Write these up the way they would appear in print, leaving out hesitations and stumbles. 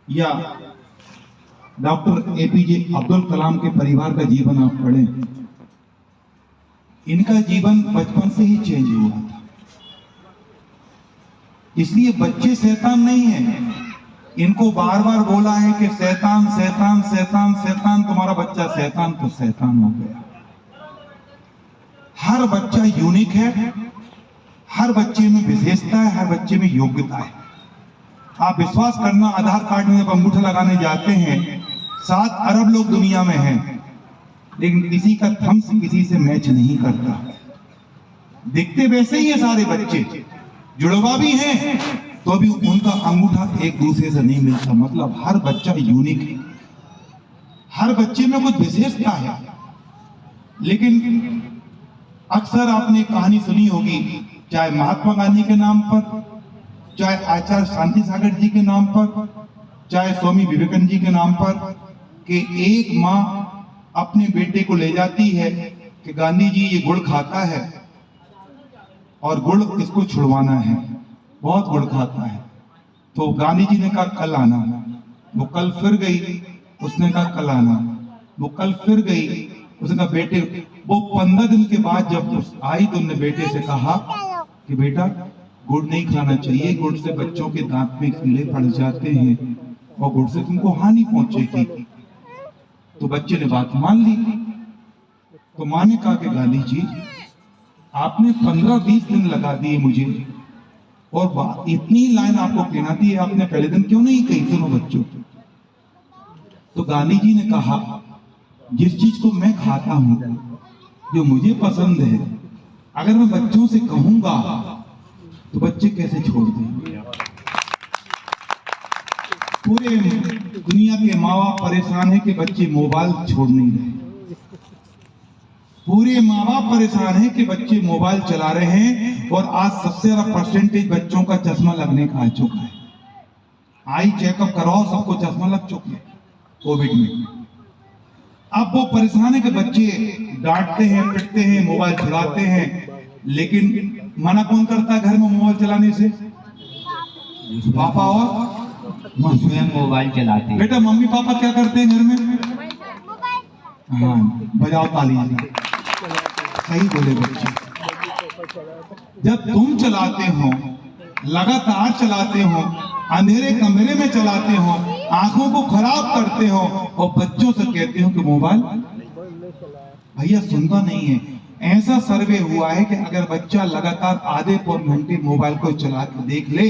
या doctor APJ Abdul Kalam के परिवार का जीवन आप पढ़ें, इनका जीवन बचपन से ही चेंज हुआ था। इसलिए बच्चे शैतान नहीं है। इनको बार बार बोला है कि शैतान शैतान शैतान शैतान, तुम्हारा बच्चा शैतान तो शैतान हो गया। हर बच्चा यूनिक है, हर बच्चे में विशेषता है, हर बच्चे में योग्यता है। आप विश्वास करना, आधार कार्ड में जब अंगूठा लगाने जाते हैं 7 अरब लोग दुनिया में हैं, लेकिन किसी का थम्स किसी से मैच नहीं करता। दिखते वैसे ही है सारे बच्चे, जुड़वा भी हैं तो भी उनका अंगूठा एक दूसरे से नहीं मिलता। मतलब हर बच्चा यूनिक है, हर बच्चे में कुछ विशेषता है। लेकिन अक्सर आपने कहानी सुनी होगी, चाहे महात्मा गांधी के नाम पर, चाहे आचार्य शांति सागर जी के नाम पर, चाहे स्वामी विवेकानंद जी के नाम पर, कि एक माँ अपने बेटे को ले जाती है कि गांधी जी ये गुड़ खाता है और गुड़ इसको छुड़वाना है, बहुत गुड़ खाता है। तो गांधी जी ने कहा कल आना। वो कल फिर गई, उसने कहा कल आना। वो कल फिर गई, उसने कहा बेटे। वो 15 दिन के बाद जब आई तो उन्होंने बेटे से कहा कि बेटा गुड़ नहीं खाना चाहिए, गुड़ से बच्चों के दांत में कीड़े पड़ जाते हैं और गुड़ से तुमको हानि पहुंचेगी। तो बच्चे ने बात मान ली। तो माँ ने कहा कि गांधी जी आपने 15-20 दिन लगा दिए मुझे, और इतनी लाइन आपको कहना थी, आपने पहले दिन क्यों नहीं कही? सुनो बच्चों, तो गांधी जी ने कहा जिस चीज को मैं खाता हूं, जो मुझे पसंद है, अगर मैं बच्चों से कहूंगा तो बच्चे कैसे छोड़ देंगे? पूरे दुनिया के माँ बाप परेशान है कि बच्चे मोबाइल छोड़ नहीं रहे। पूरे माँ बाप परेशान है कि बच्चे मोबाइल चला रहे हैं, और आज सबसे ज्यादा परसेंटेज बच्चों का चश्मा लगने का आ चुका है। आई चेकअप कराओ, सबको चश्मा लग चुके हैं कोविड में। अब वो परेशान है कि बच्चे डांटते हैं, पिटते हैं, मोबाइल चलाते हैं, लेकिन मना कौन करता है घर में मोबाइल चलाने से? पापा और स्वयं मोबाइल चलाते हैं। बेटा मम्मी पापा क्या करते हैं घर में? हाँ, बजाओ ताली। सही बोले बच्चे। जब तुम चलाते हो, लगातार चलाते हो, अंधेरे कमरे में चलाते हो, आंखों को खराब करते हो, और बच्चों से कहते हो कि मोबाइल, भैया सुनता नहीं है। ऐसा सर्वे हुआ है कि अगर बच्चा लगातार आधे पौन घंटे मोबाइल को चला के देख ले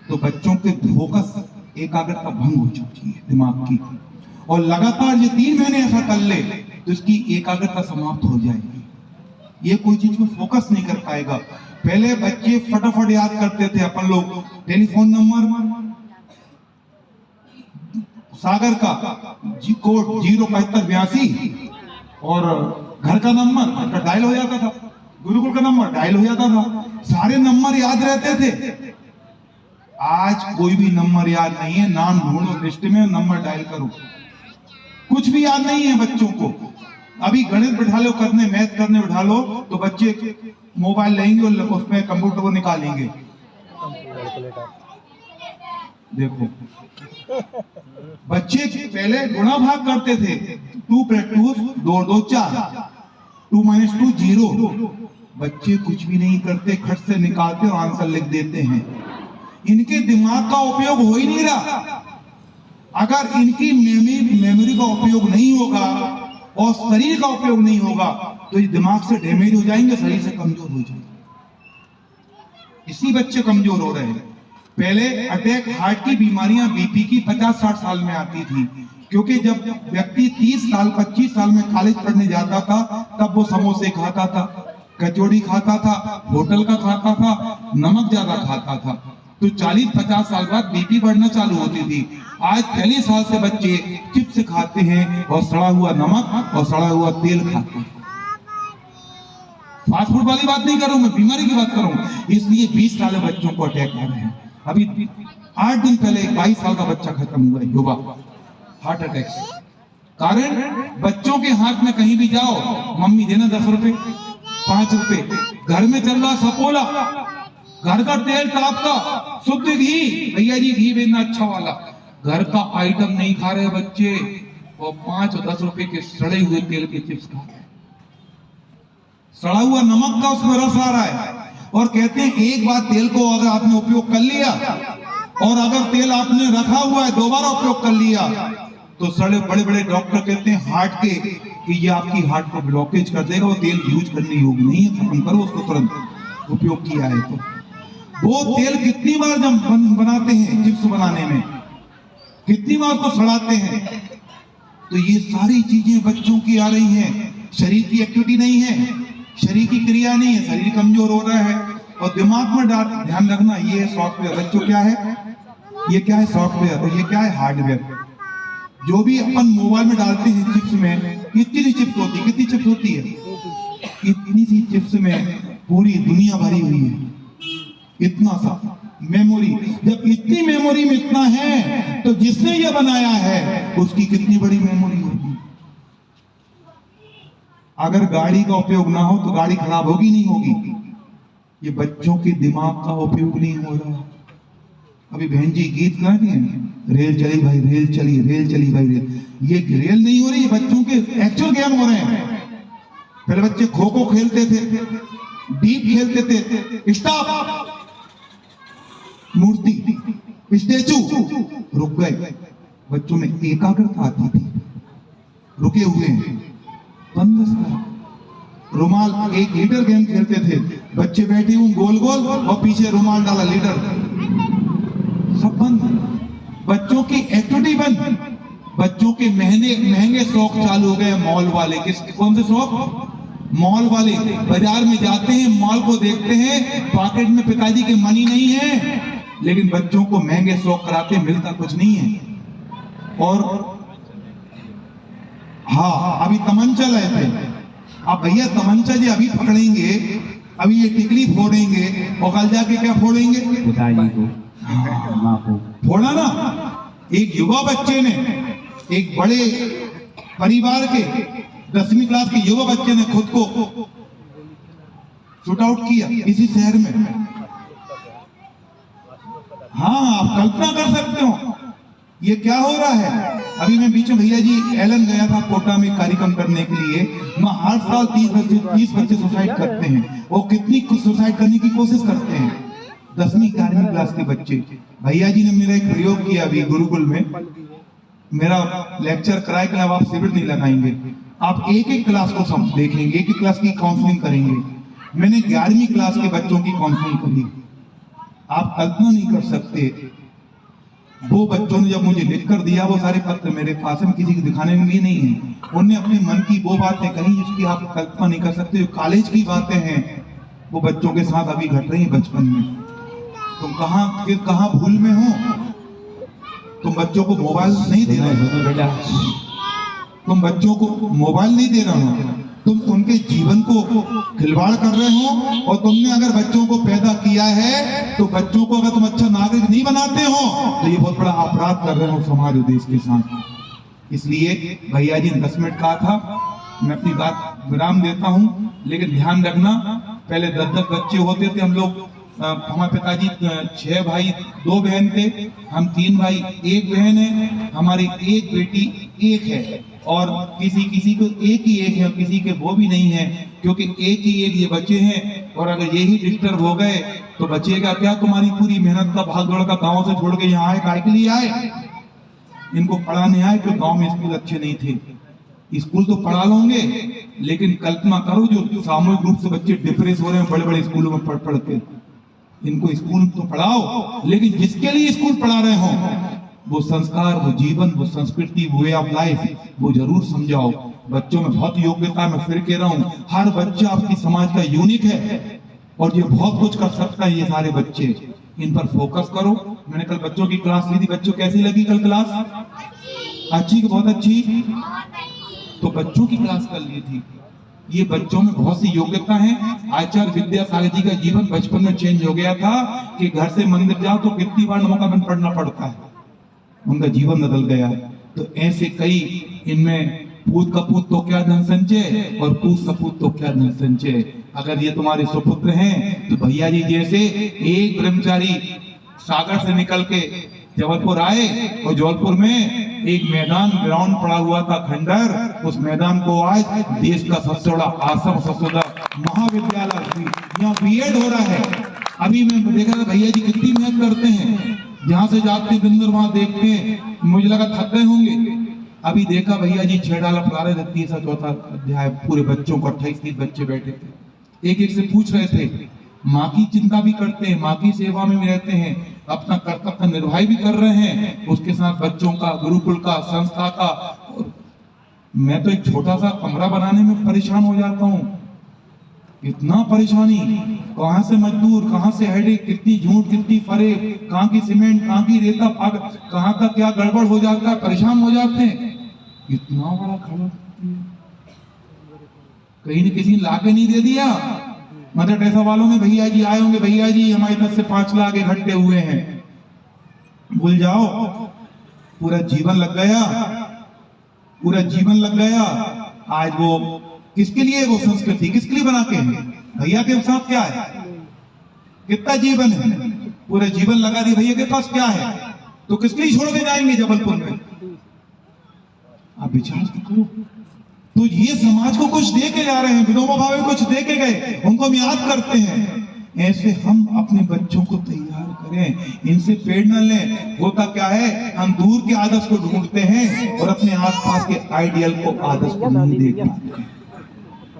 तो बच्चों के फोकस, एकाग्रता भंग हो चुकी है दिमाग की, और लगातार ये 3 महीने ऐसा कर ले तो इसकी एकाग्रता समाप्त हो जाएगी। ये कोई चीज को फोकस नहीं कर पाएगा। पहले बच्चे फटाफट याद करते थे अपन लोग, टेलीफोन नंबर सागर का कोड 07582, और घर का नंबर डायल हो जाता था, गुरुकुल का नंबर डायल हो जाता था, सारे नंबर याद रहते थे। आज कोई भी नंबर याद नहीं है। नाम ढूंढो लिस्ट में, नंबर डायल करो, कुछ भी याद नहीं है बच्चों को। अभी गणित बिठा लो करने, मैथ करने बिठा लो, तो बच्चे मोबाइल लेंगे और उसमें कंप्यूटर को निकालेंगे। देखो बच्चे पहले गुणा भाग करते थे, 2 + 2 2 2 4, 2 - 2 0। बच्चे कुछ भी नहीं करते, खट से निकालते और आंसर लिख देते हैं। इनके दिमाग का उपयोग हो ही नहीं रहा। अगर इनकी मेमोरी का उपयोग नहीं होगा और शरीर का उपयोग नहीं होगा तो ये दिमाग से डैमेज हो जाएंगे, शरीर से कमजोर हो जाएंगे। इसी बच्चे कमजोर हो रहे हैं। पहले अटैक, हार्ट की बीमारियां, बीपी की 50-60 साल में आती थी, क्योंकि जब व्यक्ति 30 साल 25 साल में कॉलेज पढ़ने जाता था तब वो समोसे खाता था, कचौड़ी खाता था, होटल का खाता था, नमक ज्यादा खाता था। तो 40-50 साल बाद बीपी बढ़ना चालू होती थी। आज 40 साल से बच्चे चिप्स खाते हैं और सड़ा हुआ नमक और सड़ा हुआ तेल खाते हैं। फास्ट फूड वाली बात नहीं कर रहा हूं मैं, बीमारी की बात कर रहा हूं। इसलिए 20 साल बच्चों को अटैक आ रहे हैं। अभी 8 दिन पहले एक 22 साल का बच्चा खत्म हुआ है, युवा, हार्ट अटैक से। कारण बच्चों के हाथ में कहीं भी जाओ, मम्मी देना 10 रुपए 5 रुपए, घर में चल रहा सपोला, घर का तेल टाप का, शुद्ध घी, भैया जी घी बेचना अच्छा वाला, घर का आइटम नहीं खा रहे बच्चे, और 5 और 10 रुपए के सड़े हुए तेल के चिप्स खा रहे हैं। सड़ा हुआ नमक का उसमें रस आ रहा है। और कहते हैं एक बार तेल को अगर आपने उपयोग कर लिया, और अगर तेल आपने रखा हुआ है दोबारा उपयोग कर लिया, तो सड़े बड़े बड़े डॉक्टर कहते हैं हार्ट के कि ये आपकी हार्ट को ब्लॉकेज कर देगा, वो तेल यूज करने योग्य नहीं है, खत्म करो उसको तुरंत। उपयोग किया है तो वो तेल कितनी बार जब बनाते हैं चिप्स बनाने में, कितनी बार तो सड़ाते हैं। तो ये सारी चीजें बच्चों की आ रही हैं। शरीर की एक्टिविटी नहीं है, शरीर की क्रिया नहीं है, शरीर कमजोर हो रहा है। और दिमाग में ध्यान रखना, ये है सॉफ्टवेयर। बच्चों क्या है, ये क्या है सॉफ्टवेयर, और ये क्या है हार्डवेयर। जो भी अपन मोबाइल में डालते हैं चिप्स में, कितनी चिप्स होती है, कितनी चिप्स होती है, इतनी सी चिप्स में पूरी दुनिया भरी हुई है। इतना सा मेमोरी, जब इतनी मेमोरी में इतना है, तो जिसने ये बनाया है उसकी कितनी बड़ी मेमोरी होगी। अगर गाड़ी का उपयोग ना हो तो गाड़ी खराब होगी नहीं होगी। ये बच्चों के दिमाग का उपयोग नहीं हो रहा। अभी बहन जी गीत गा रही है, रेल चली भाई रेल चली, रेल चली भाई रेल। ये रेल नहीं हो रही, बच्चों के एक्चुअल गेम हो रहे हैं। पहले बच्चे खो खो खेलते थे, डीप खेलते थे, स्टॉप, मूर्ति, स्टेचू, रुक गए। बच्चों में एकाग्रता आती थी, रुके हुए हैं, बंद। रुमाल, एक लीडर गेम खेलते थे, बच्चे बैठे हुए गोल गोल और पीछे रुमाल डाला लीडर, सब बंद। बच्चों की एक्टिविटी बंद। बच्चों के महंगे महंगे शौक चालू हो गए मॉल वाले। कौन से शौक? मॉल वाले। बाजार में जाते हैं, मॉल को देखते हैं, पॉकेट में पिताजी के मनी नहीं है, लेकिन बच्चों को महंगे शौक कराते, मिलता कुछ नहीं है। और हाँ, अभी तमंचा लाए थे। अब भैया तमंचा जी अभी पकड़ेंगे, अभी ये टिकली फोड़ेंगे, और कल जाके क्या फोड़ेंगे? पिताजी को, माँ को फोड़ा ना। एक युवा बच्चे ने, एक बड़े परिवार के 10वीं क्लास के युवा बच्चे ने खुद को शूट आउट किया इसी शहर में। हाँ, आप कल्पना कर सकते हो ये क्या हो रहा है। अभी मैं बीच में भैया जी एलन गया था कोटा में कार्यक्रम करने के लिए। मैं हर साल 30 बच्चे सुसाइड करते हैं, और कितनी सुसाइड करने की कोशिश करते हैं 10वीं 11वीं क्लास के बच्चे। भैया जी ने मेरा एक प्रयोग किया अभी गुरुकुल में, मेरा लेक्चर कराए कि अब आप शिविर नहीं लगाएंगे, आप एक एक क्लास को देखेंगे, एक एक क्लास की काउंसलिंग करेंगे। मैंने 11वीं क्लास के बच्चों की काउंसलिंग करी। आप कल्पना नहीं कर सकते, वो बच्चों ने जब मुझे लिख कर दिया, वो सारे पत्र मेरे पास है, किसी को दिखाने में भी नहीं है। उन्होंने अपने मन की वो बातें कही जिसकी आप कल्पना नहीं कर सकते। कॉलेज की बातें हैं, वो बच्चों के साथ अभी घट रही है बचपन में। तुम कहाँ भूल में हो? तुम बच्चों को मोबाइल नहीं दे रहे बेटा, तुम बच्चों को मोबाइल नहीं दे रहे हो, तुम उनके जीवन को खिलवाड़ कर रहे हो। और तुमने अगर बच्चों को पैदा किया है, तो बच्चों को अगर तुम अच्छा नागरिक नहीं बनाते हो, तो ये बहुत बड़ा अपराध कर रहे हो समाज और देश के साथ। इसलिए भैया जी ने 10 मिनट कहा था, मैं अपनी बात विराम देता हूँ, लेकिन ध्यान रखना, पहले 10-10 बच्चे होते थे हम लोग। हमारे पिताजी 6 भाई 2 बहन थे, हम 3 भाई 1 बहन है, हमारी 1 बेटी 1 है, और किसी को एक ही एक है, किसी के वो भी नहीं है, क्योंकि एक ही एक ये बच्चे हैं। और अगर यही डिस्टर्ब हो गए तो बचेगा क्या? तुम्हारी पूरी मेहनत का भाग दौड़ का गांव से छोड़ के यहाँ आए, काय के लिए आए? इनको पढ़ाने आए, क्योंकि गांव में स्कूल अच्छे नहीं थे। स्कूल तो पढ़ा लोगे, लेकिन कल्पना करो जो सामूहिक रूप से बच्चे डिप्रेस हो रहे हैं बड़े बड़े स्कूलों में पढ़ के। इनको स्कूल तो पढ़ाओ, लेकिन जिसके लिए स्कूल पढ़ा रहे हो वो संस्कार, वो जीवन, वो संस्कृति, वो वे ऑफ लाइफ, वो जरूर समझाओ। बच्चों में बहुत योग्यता, मैं फिर कह रहा हूँ, हर बच्चा आपकी समाज का यूनिक है, और ये बहुत कुछ कर सकता है। ये सारे बच्चे, इन पर फोकस करो। मैंने कल बच्चों की क्लास ली थी, बच्चों कैसी लगी कल क्लास? अच्छी कि बहुत अच्छी? तो बच्चों की क्लास कर ली थी। ये बच्चों में बहुत सी योग्यता है। आचार्य विद्यासागर जी का जीवन बचपन में चेंज हो गया था कि घर से मंदिर जाओ तो कितनी बार नमोकामन पढ़ना पड़ता है, उनका जीवन बदल गया। तो ऐसे कई, इनमें पूत कपूत तो क्या धन संचय, और पूत सपूत तो क्या धन संचय। अगर ये तुम्हारे सुपुत्र हैं, तो भैया जी जैसे एक ब्रह्मचारी सागर से निकल के जबलपुर आए और जबलपुर में एक मैदान ग्राउंड पड़ा हुआ था खंडर, उस मैदान को आज देश का सबसे बड़ा आश्रम, सबसे बड़ा महाविद्यालय, यहाँ बीएड हो रहा है। अभी मैं देखा था भैया जी कितनी मेहनत करते हैं, जहां से जाते दिन भर वहां देखते हैं, मुझे लगा थक गए होंगे। अभी देखा भैया जी 6 डाला पढ़ा रहे थे, 3-4 अध्याय, पूरे बच्चों को 28-30 बच्चे बैठे थे, एक एक से पूछ रहे थे, माँ की चिंता भी करते हैं, माँ की सेवा में भी रहते हैं, अपना कर्तव्य का निर्वाह भी कर रहे हैं, उसके साथ बच्चों का, गुरुकुल का, संस्था का। मैं तो एक छोटा सा कमरा बनाने में परेशान हो जाता हूँ, इतना परेशानी, कहां से मजदूर, कहां से हेडेक, कितनी झूठ, कितनी फरेब, कहां की सीमेंट, कहां की रेता, कहां का क्या गड़बड़ हो जाता है, परेशान हो जाते हैं। इतना बड़ा खड़ा कहीं न किसी ने लाके नहीं दे दिया। मदर टेरेसा वालों में भैया जी आए होंगे, भैया जी हमारी तरफ से 5 लाख इकट्ठे हुए हैं, भूल जाओ, पूरा जीवन लग गया, पूरा जीवन लग गया। आज वो किसके लिए, वो संस्कृति किसके लिए बना के है? भैया के साथ क्या है, कितना जीवन है, पूरा जीवन लगा दी भैया के पास क्या है, तो किसके लिए छोड़ के जाएंगे जबलपुर में? आप विचार करो। तो ये समाज को कुछ दे के जा रहे हैं, विनोबा भावे कुछ दे के गए, उनको हम याद करते हैं। ऐसे हम अपने बच्चों को तैयार करें, इनसे प्रेरणा लें। होता क्या है, हम दूर के आदर्श को ढूंढते हैं और अपने आसपास के आइडियल को, आदर्श को नहीं देख पाते।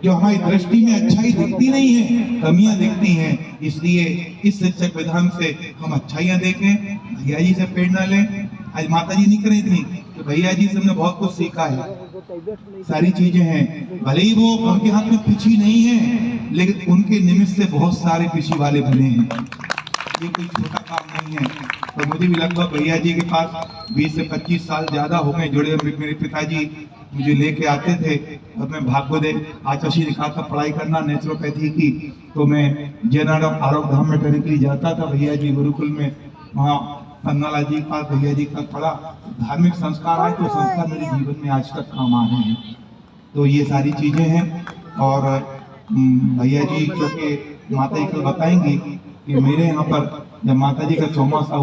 जो हमारी दृष्टि में अच्छाई दिखती नहीं है, कमियां दिखती हैं। इसलिए इस शिक्षक विधान से हम अच्छाइयां देखें, भैया जी से प्रेरणा लें। आज माता जी नहीं कर रही थी, तो भैया जी से हमने बहुत कुछ सीखा है, सारी चीजें हैं। भले ही वो उनके हाथ में पिछी नहीं है, लेकिन उनके निमित्त से बहुत सारे पिछी वाले बने हैं। ये कोई छोटा काम नहीं है। तो मुझे भी लगभग भैया जी के पास 20 से 25 साल ज्यादा हो गए जुड़े। मेरे पिताजी मुझे लेके आते थे और मैं भागवत आचार्य निकाल का पढ़ाई करना, नेचुरोपैथी की, तो मैं जयनारायण आरोग्य धाम में करने के लिए जाता था भैया जी गुरुकुल में। वहाँ पन्नाला जी का, भैया जी का पढ़ा, धार्मिक संस्कार आए तो संस्कार मेरे जीवन में आज तक काम आ रहे हैं। तो ये सारी चीजें हैं। और भैया जी क्योंकि माता जी कल बताएंगी कि मेरे यहाँ पर जब माता जी का 64वां हुआ